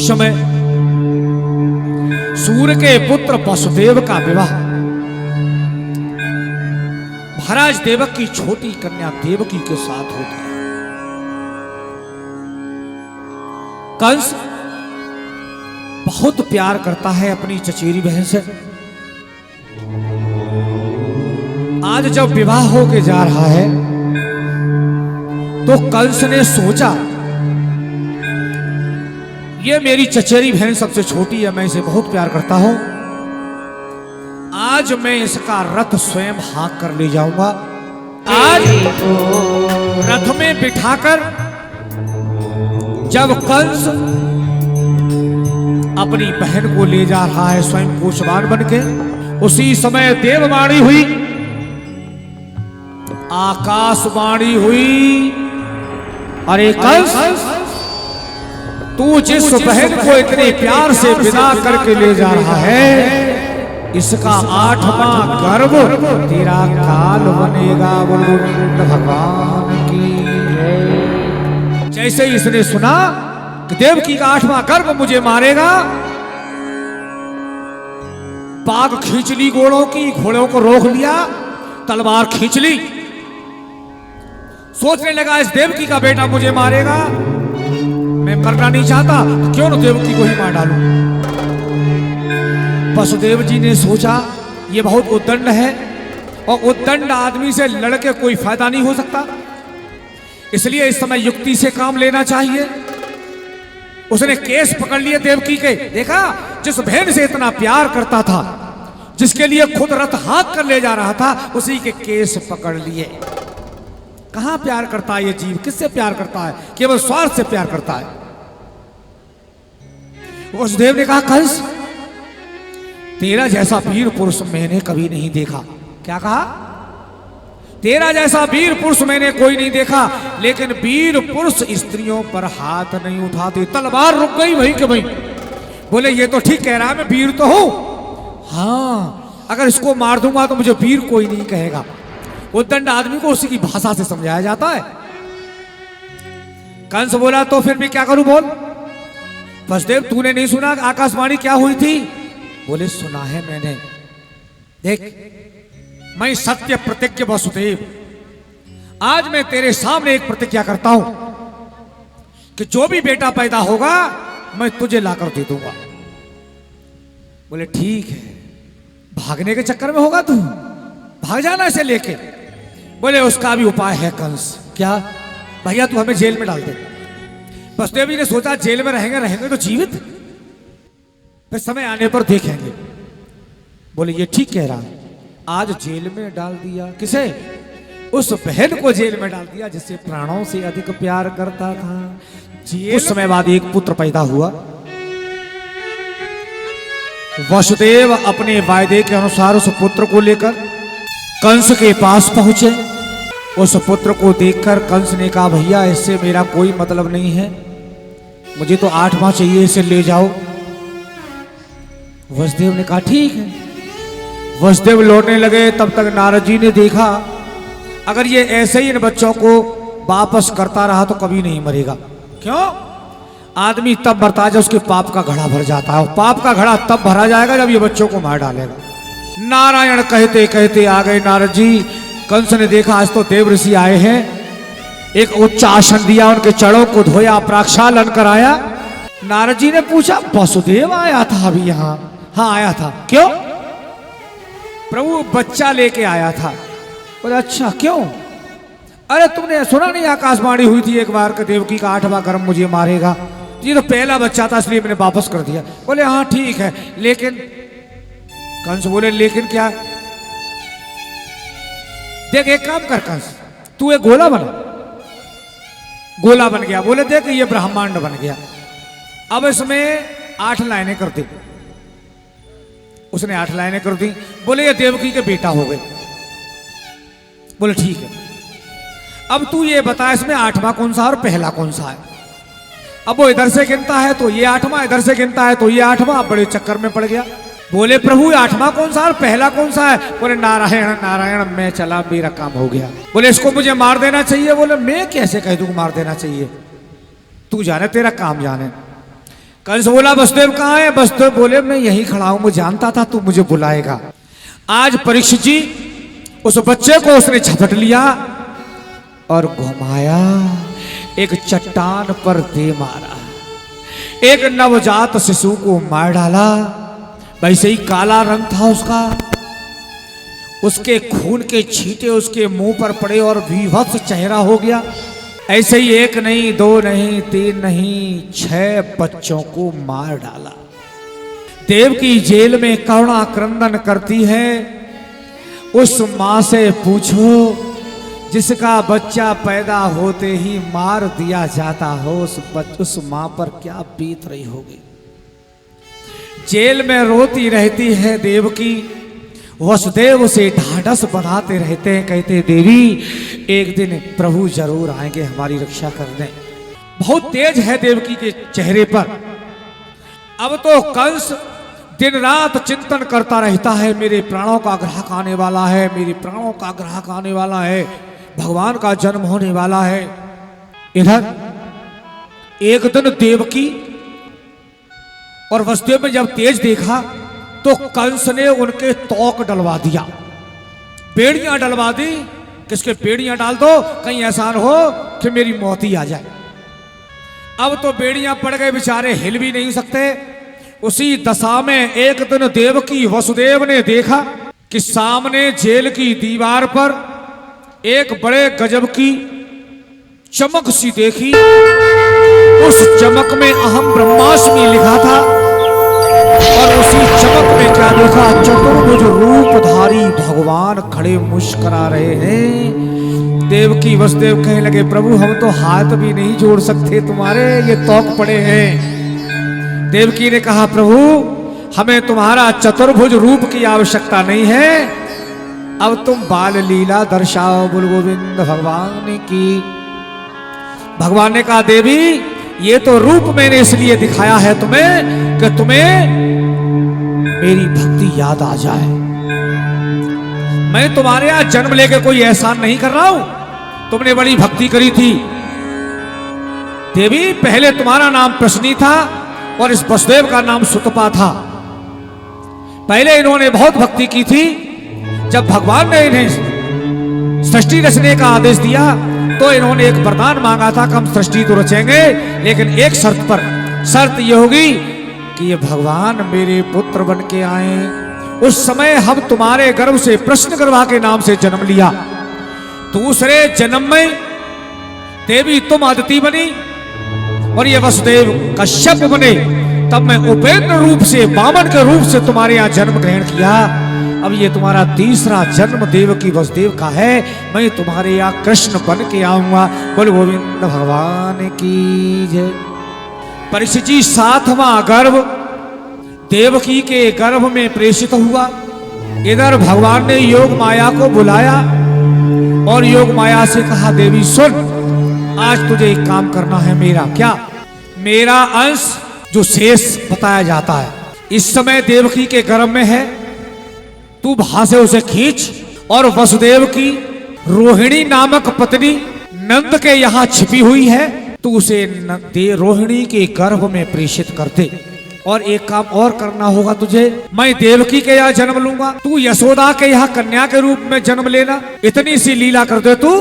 समय सूर्य के पुत्र वसुदेव का विवाह महाराज देवक की छोटी कन्या देवकी के साथ होता है। कंस बहुत प्यार करता है अपनी चचेरी बहन से। आज जब विवाह होके जा रहा है तो कंस ने सोचा ये मेरी चचेरी बहन सबसे छोटी है, मैं इसे बहुत प्यार करता हूं, आज मैं इसका रथ स्वयं हाँक कर ले जाऊंगा। आज रथ में बिठाकर जब कंस अपनी बहन को ले जा रहा है स्वयं कोषवान बनके, उसी समय देववाणी हुई, आकाशवाणी हुई, अरे कंस तू जिस बहन को इतने प्यार से विदा करके ले जा रहा है, इसका 8वां गर्भ तेरा काल बनेगा। बोलो भगवान की जय। जैसे ही इसने सुना कि देवकी का 8वां गर्भ मुझे मारेगा, पाग खींच ली घोड़ों की, घोड़ों को रोक लिया, तलवार खींच ली, सोचने लगा इस देवकी का बेटा मुझे मारेगा, मैं मरना नहीं चाहता, क्यों न देवकी को ही मार डालूं। वसुदेव जी ने सोचा ये बहुत उद्दंड है और उद्दंड आदमी से लड़के कोई फायदा नहीं हो सकता, इसलिए इस समय युक्ति से काम लेना चाहिए। उसने केस पकड़ लिए देवकी के, देखा जिस बहन से इतना प्यार करता था, जिसके लिए खुद रथ हाँक कर ले जा रहा था, उसी के केस पकड़ लिए। कहां प्यार करता है ये जीव, किससे प्यार करता है? केवल स्वार्थ से प्यार करता है। वसुदेव ने कहा कंस तेरा जैसा वीर पुरुष मैंने कभी नहीं देखा। क्या कहा? तेरा जैसा वीर पुरुष मैंने कोई नहीं देखा, लेकिन वीर पुरुष स्त्रियों पर हाथ नहीं उठाते। तलवार रुक गई वहीं के वहीं। बोले ये तो ठीक कह रहा है, मैं वीर तो हूं, हाँ अगर इसको मार दूंगा तो मुझे वीर कोई नहीं कहेगा। उद्दंड आदमी को उसी की भाषा से समझाया जाता है। कंस बोला तो फिर मैं क्या करूं बोल। वसुदेव तूने नहीं सुना आकाशवाणी क्या हुई थी? बोले सुना है मैंने। देख मैं सत्य प्रतिज्ञ वसुदेव, आज मैं तेरे सामने एक प्रतिज्ञा करता हूं कि जो भी बेटा पैदा होगा मैं तुझे लाकर दे दूंगा। बोले ठीक है, भागने के चक्कर में होगा तू, भाग जाना इसे लेके। बोले उसका भी उपाय है कंस। क्या? भैया तू हमें जेल में डाल दे। वसुदेव जी ने सोचा जेल में रहेंगे तो जीवित, फिर समय आने पर देखेंगे। बोले ये ठीक कह रहा है, आज जेल में डाल दिया। किसे? उस बहन को जेल में डाल दिया जिससे प्राणों से अधिक प्यार करता था। कुछ समय बाद एक पुत्र पैदा हुआ। वसुदेव अपने वायदे के अनुसार उस पुत्र को लेकर कंस के पास पहुंचे। उस पुत्र को देखकर कंस ने कहा भैया इससे मेरा कोई मतलब नहीं है, मुझे तो 8वां चाहिए, इसे ले जाओ। वसुदेव ने कहा ठीक है। वसुदेव लौटने लगे, तब तक नारद जी ने देखा अगर ये ऐसे ही इन बच्चों को वापस करता रहा तो कभी नहीं मरेगा। क्यों? आदमी तब मरता है जब उसके पाप का घड़ा भर जाता है, और पाप का घड़ा तब भरा जाएगा जब ये बच्चों को मार डालेगा। नारायण कहते कहते आ गए नारद जी। कंस ने देखा आज तो देव ऋषि आए हैं, एक उच्च आसन दिया, उनके चरणों को धोया, प्रक्षालन कराया। नारद जी ने पूछा वसुदेव आया था अभी यहाँ? हाँ आया था। क्यों? प्रभु बच्चा लेके आया था। बोले अच्छा क्यों? अरे तुमने सुना नहीं आकाशवाणी हुई थी एक बार कि देवकी का 8वां गर्भ मुझे मारेगा? ये तो पहला बच्चा था इसलिए मैंने वापस कर दिया। बोले हाँ ठीक है, लेकिन कंस बोले लेकिन क्या? देख एक काम कर कंस, तू एक गोला बना। गोला बन गया। बोले देख ये ब्रह्मांड बन गया, अब इसमें 8 लाइनें कर दे। उसने 8 लाइनें कर दी। बोले ये देवकी के बेटा हो गए। बोले ठीक है, अब तू ये बता इसमें 8वां कौन सा और पहला कौन सा है? अब वो इधर से गिनता है तो ये 8वां, इधर से गिनता है तो ये 8वां, बड़े चक्कर में पड़ गया। बोले प्रभु 8वां कौन सा और पहला कौन सा है? बोले नारायण नारायण, मैं चला, मेरा काम हो गया। बोले इसको मुझे मार देना चाहिए। बोले मैं कैसे कह दूं मार देना चाहिए, तू जाने, तेरा काम जाने। कंस बोला वसुदेव कहाँ है? वसुदेव बोले मैं यहीं खड़ा हूं, मैं जानता था तू मुझे बुलाएगा। आज परीक्षित जी उस बच्चे को उसने झपट लिया और घुमाया, एक चट्टान पर दे मारा, एक नवजात शिशु को मार डाला। वैसे ही काला रंग था उसका, उसके खून के छींटे उसके मुंह पर पड़े और विभत्स चेहरा हो गया। ऐसे ही एक नहीं, दो नहीं, तीन नहीं, 6 बच्चों को मार डाला। देवकी जेल में करुणा क्रंदन करती है। उस मां से पूछो जिसका बच्चा पैदा होते ही मार दिया जाता हो, उस मां पर क्या बीत रही होगी। जेल में रोती रहती है देवकी। वसुदेव से ढाढ़स बढ़ाते रहते हैं, कहते देवी एक दिन प्रभु जरूर आएंगे हमारी रक्षा करने। बहुत तेज है देवकी के चेहरे पर। अब तो कंस दिन रात चिंतन करता रहता है, मेरे प्राणों का ग्राहक आने वाला है, मेरे प्राणों का ग्राहक आने वाला है, भगवान का जन्म होने वाला है। इधर एक दिन देवकी और वसुदेव में जब तेज देखा तो कंस ने उनके तोक डलवा दिया, बेड़ियां डलवा दी। किसके बेड़ियां डाल दो, कहीं ऐसा हो कि मेरी मौत ही आ जाए। अब तो बेड़ियां पड़ गए, बेचारे हिल भी नहीं सकते। उसी दशा में एक दिन देवकी वसुदेव ने देखा कि सामने जेल की दीवार पर एक बड़े गजब की चमक सी देखी। उस चमक में अहम ब्रह्मास्मि लिखा था और उसी चमक में क्या देखा, चतुर्भुज रूपधारी भगवान खड़े मुस्कुरा रहे हैं। देवकी वसुदेव कहने लगे प्रभु हम तो हाथ भी नहीं जोड़ सकते तुम्हारे, ये तोक पड़े हैं। देवकी ने कहा प्रभु हमें तुम्हारा चतुर्भुज रूप की आवश्यकता नहीं है, अब तुम बाल लीला दर्शाओ बोल गोविंद भगवान की। भगवान ने कहा देवी ये तो रूप मैंने इसलिए दिखाया है तुम्हें कि तुम्हें मेरी भक्ति याद आ जाए। मैं तुम्हारे यहां जन्म लेके कोई एहसान नहीं कर रहा हूं, तुमने बड़ी भक्ति करी थी देवी। पहले तुम्हारा नाम प्रश्नी था और इस वसुदेव का नाम सुतपा था। पहले इन्होंने बहुत भक्ति की थी। जब भगवान ने इन्हें सृष्टि रचने का आदेश दिया तो इन्होंने एक वरदान मांगा था कि हम सृष्टि तो रचेंगे, लेकिन एक शर्त पर। शर्त यह होगी कि ये भगवान मेरे पुत्र बन के आए। उस समय हम तुम्हारे गर्भ से प्रश्न करवा के नाम से जन्म लिया। दूसरे जन्म में देवी तुम अदिति बनी और ये वसुदेव कश्यप बने, तब मैं उपेंद्र रूप से वामन के रूप से तुम्हारे यहाँ जन्म ग्रहण किया। अब ये तुम्हारा तीसरा जन्म देवकी वसुदेव का है, मैं तुम्हारे यहाँ कृष्ण बन के आऊंगा। बोल गोविंद भगवान की जय। परीक्षित जी 7वां गर्भ देवकी के गर्भ में प्रेषित हुआ। इधर भगवान ने योग माया को बुलाया और योग माया से कहा देवी सुन, आज तुझे एक काम करना है। मेरा क्या? मेरा अंश जो शेष बताया जाता है इस समय देवकी के गर्भ में है, तू वहां से उसे खींच और वसुदेव की रोहिणी नामक पत्नी नंद के यहां छिपी हुई है, तू उसे रोहिणी के गर्भ में प्रेषित कर दे। और एक काम और करना होगा तुझे, मैं देवकी के यहाँ जन्म लूंगा, तू यशोदा के यहाँ कन्या के रूप में जन्म लेना। इतनी सी लीला कर दे तू,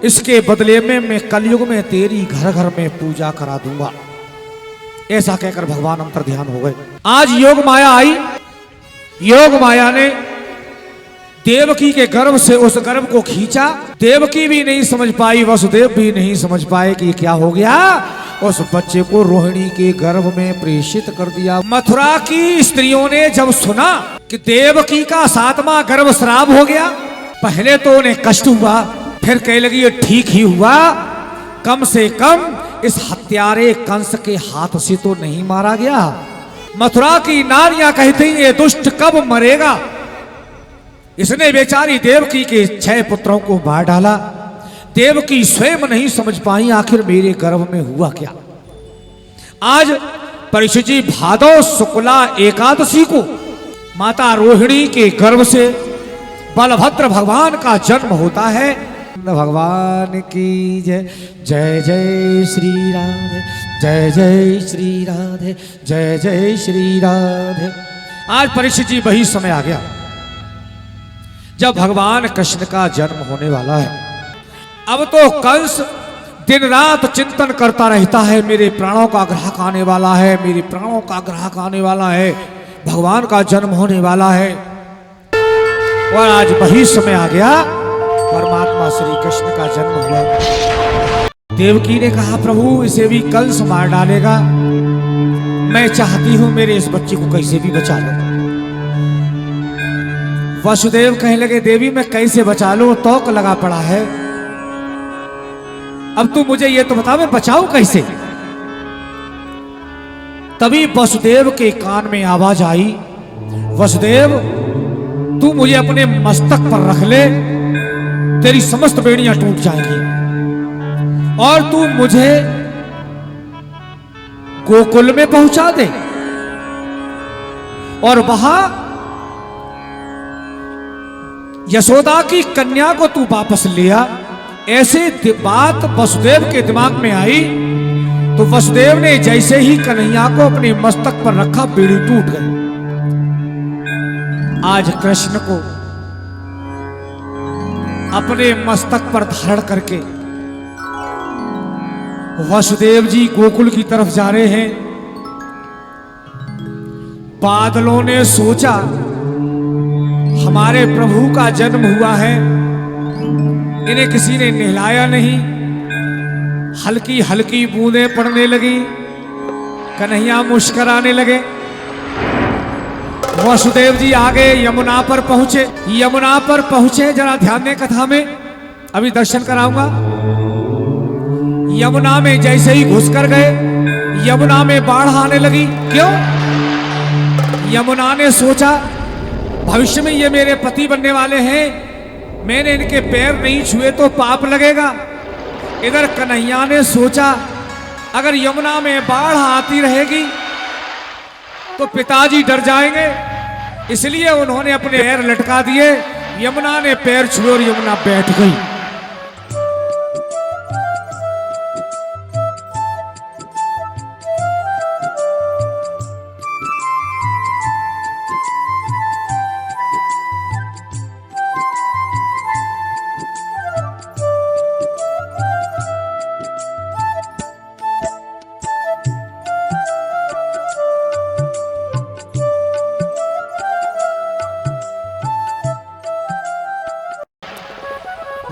इसके बदले में मैं कलयुग में तेरी घर घर में पूजा करा दूंगा। ऐसा कहकर भगवान अंतर ध्यान हो गए। आज योग माया आई। योग माया ने देवकी के गर्भ से उस गर्भ को खींचा। देवकी भी नहीं समझ पाई, वसुदेव भी नहीं समझ पाए कि क्या हो गया। उस बच्चे को रोहिणी के गर्भ में प्रेषित कर दिया। मथुरा की स्त्रियों ने जब सुना कि देवकी का 7वां गर्भ श्राप हो गया, पहले तो उन्हें कष्ट हुआ, फिर कहने लगी ये ठीक ही हुआ, कम से कम इस हत्यारे कंस के हाथ से तो नहीं मारा गया। मथुरा की नारियां कहती ये दुष्ट कब मरेगा। इसने बेचारी देवकी के 6 पुत्रों को मार डाला। देवकी स्वयं नहीं समझ पाई आखिर मेरे गर्भ में हुआ क्या। आज परीक्षित जी भादव शुक्ला एकादशी को माता रोहिणी के गर्भ से बलभद्र भगवान का जन्म होता है। भगवान की जय। जय जय श्री राधे, जय जय श्री राधे, जय जय श्री राधे। आज परीक्षित जी वही समय आ गया जब भगवान कृष्ण का जन्म होने वाला है। अब तो कंस दिन रात चिंतन करता रहता है, मेरे प्राणों का ग्राहक आने वाला है, मेरे प्राणों का ग्राहक आने वाला है, भगवान का जन्म होने वाला है। और आज वही समय आ गया, परमात्मा श्री कृष्ण का जन्म हुआ। देवकी ने कहा प्रभु इसे भी कंस मार डालेगा, मैं चाहती हूं मेरे इस बच्चे को कैसे भी बचा लो। वसुदेव कहने लगे देवी मैं कैसे बचा लूं, तौक लगा पड़ा है, अब तू मुझे ये तो बता मैं बचाऊं कैसे। तभी वसुदेव के कान में आवाज आई, वसुदेव तू मुझे अपने मस्तक पर रख ले, तेरी समस्त बेड़ियां टूट जाएंगी, और तू मुझे गोकुल में पहुंचा दे, और वहां यशोदा की कन्या को तू वापस लिया। ऐसे बात वसुदेव के दिमाग में आई तो वसुदेव ने जैसे ही कन्हैया को अपने मस्तक पर रखा, बेड़ी टूट गई। आज कृष्ण को अपने मस्तक पर धारण करके वसुदेव जी गोकुल की तरफ जा रहे हैं। बादलों ने सोचा हमारे प्रभु का जन्म हुआ है, इन्हें किसी ने नहलाया नहीं, हल्की हल्की बूंदें पड़ने लगी, कन्हैया मुस्कुराने लगे। वसुदेव जी आगे यमुना पर पहुंचे। यमुना पर पहुंचे, जरा ध्यान दें कथा में, अभी दर्शन कराऊंगा। यमुना में जैसे ही घुस कर गए, यमुना में बाढ़ आने लगी। क्यों? यमुना ने सोचा भविष्य में ये मेरे पति बनने वाले हैं, मैंने इनके पैर नहीं छुए तो पाप लगेगा। इधर कन्हैया ने सोचा अगर यमुना में बाढ़ आती रहेगी तो पिताजी डर जाएंगे, इसलिए उन्होंने अपने पैर लटका दिए। यमुना ने पैर छुए और यमुना बैठ गई।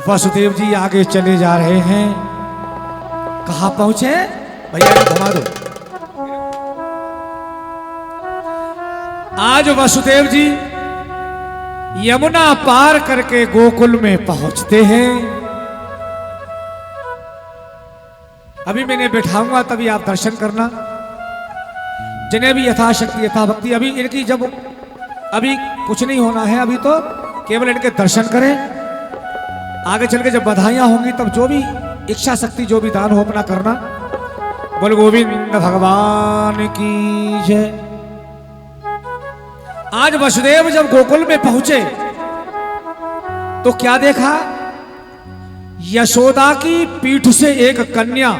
वसुदेव जी आगे चले जा रहे हैं। कहां पहुंचे भैया, घुमा दो। आज वसुदेव जी यमुना पार करके गोकुल में पहुंचते हैं। अभी मैंने बैठाऊंगा तभी आप दर्शन करना, जिन्हें भी यथाशक्ति यथाभक्ति। अभी इनकी जब अभी कुछ नहीं होना है, अभी तो केवल इनके दर्शन करें। आगे चल के जब बधाइयां होंगी तब जो भी इच्छा शक्ति जो भी दान हो अपना करना। बोल गोविंद भगवान की जय। आज वसुदेव जब गोकुल में पहुंचे तो क्या देखा, यशोदा की पीठ से एक कन्या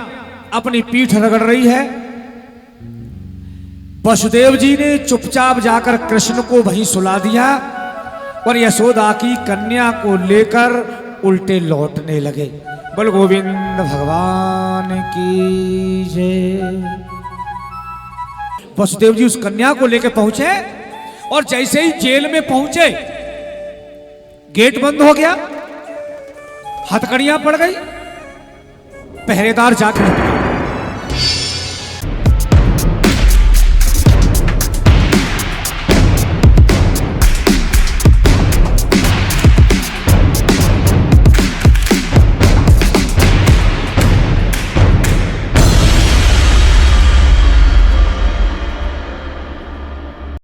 अपनी पीठ रगड़ रही है। वसुदेव जी ने चुपचाप जाकर कृष्ण को वहीं सुला दिया और यशोदा की कन्या को लेकर उल्टे लौटने लगे। बोल गोविंद भगवान की जय। वसुदेव जी उस कन्या को लेकर पहुंचे और जैसे ही जेल में पहुंचे गेट बंद हो गया, हथकड़ियां पड़ गई, पहरेदार जाकर